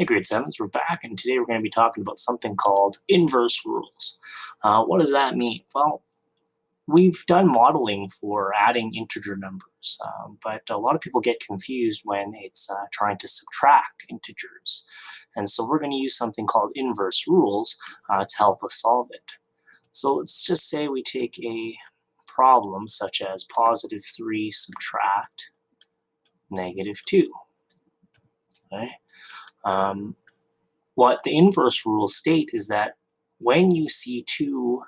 Hey, grade 7s, we're back, and today we're going to be talking about something called inverse rules. What does that mean? Well, we've done modeling for adding integer numbers, but a lot of people get confused when it's trying to subtract integers. And so we're going to use something called inverse rules to help us solve it. So let's just say we take a problem such as positive 3 subtract negative 2. Okay? What the inverse rules state is that when you see two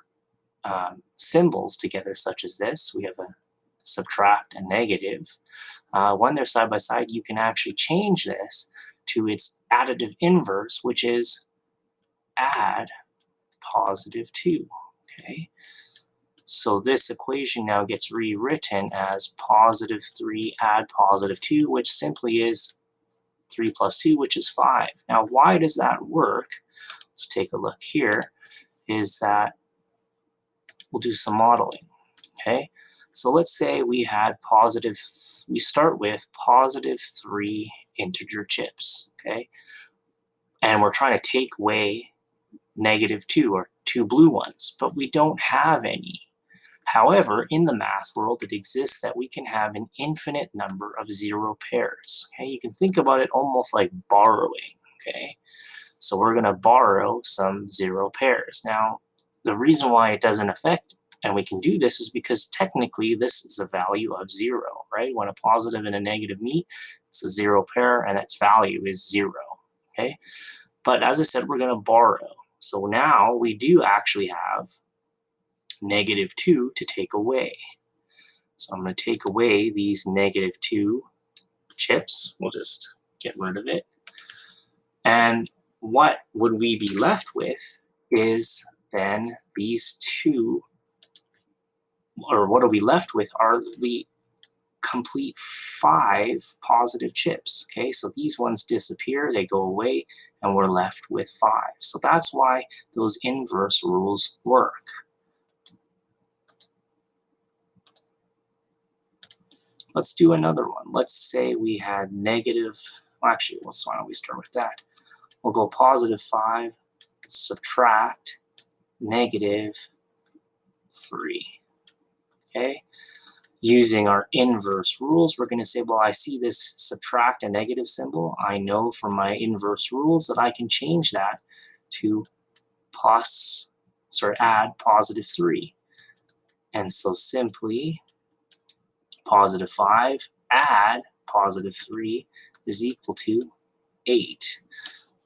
symbols together, such as this, we have a subtract and negative. When they're side by side, you can actually change this to its additive inverse, which is add positive 2. Okay, so this equation now gets rewritten as positive 3 add positive 2, which simply is 3 plus 2, which is 5. Now, why does that work? Let's take a look here. Is that we'll do some modeling. Okay, so let's say we start with positive 3 integer chips. Okay, and we're trying to take away negative 2 or 2 blue ones, but we don't have any. However, in the math world, it exists that we can have an infinite number of 0 pairs. Okay, you can think about it almost like borrowing. Okay, so we're going to borrow some 0 pairs. Now, the reason why it doesn't affect and we can do this is because technically this is a value of 0, right? When a positive and a negative meet, it's a 0 pair and its value is 0. Okay, but as I said, we're going to borrow. So now we do actually have negative 2 to take away. So I'm going to take away these negative 2 chips. We'll just get rid of it. And what would we be left with is then these two, or what are we left with are the complete 5 positive chips. Okay, so these ones disappear, they go away, and we're left with 5. So that's why those inverse rules work. Let's do another one. Let's say we had negative, well, actually, why don't we start with that? We'll go positive 5, subtract negative 3. Okay, using our inverse rules, we're going to say, well, I see this subtract a negative symbol. I know from my inverse rules that I can change that to add positive 3. And so simply positive 5 add positive 3 is equal to 8.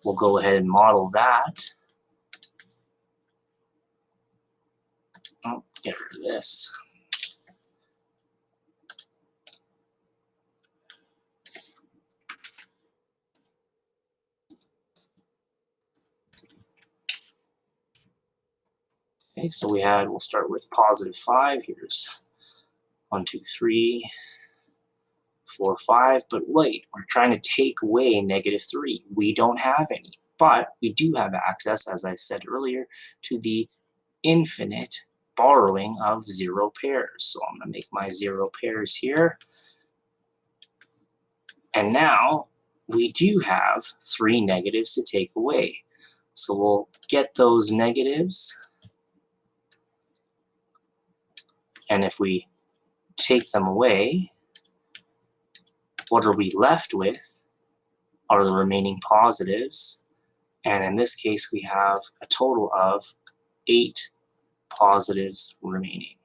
We'll go ahead and model that. Oh, get rid of this. Okay, so we'll start with positive 5. Here's 1, 2, 3, 4, 5. But wait, we're trying to take away negative 3. We don't have any, but we do have access, as I said earlier, to the infinite borrowing of 0 pairs. So I'm going to make my 0 pairs here. And now we do have 3 negatives to take away. So we'll get those negatives. And if we take them away, what are we left with are the remaining positives. And in this case, we have a total of 8 positives remaining.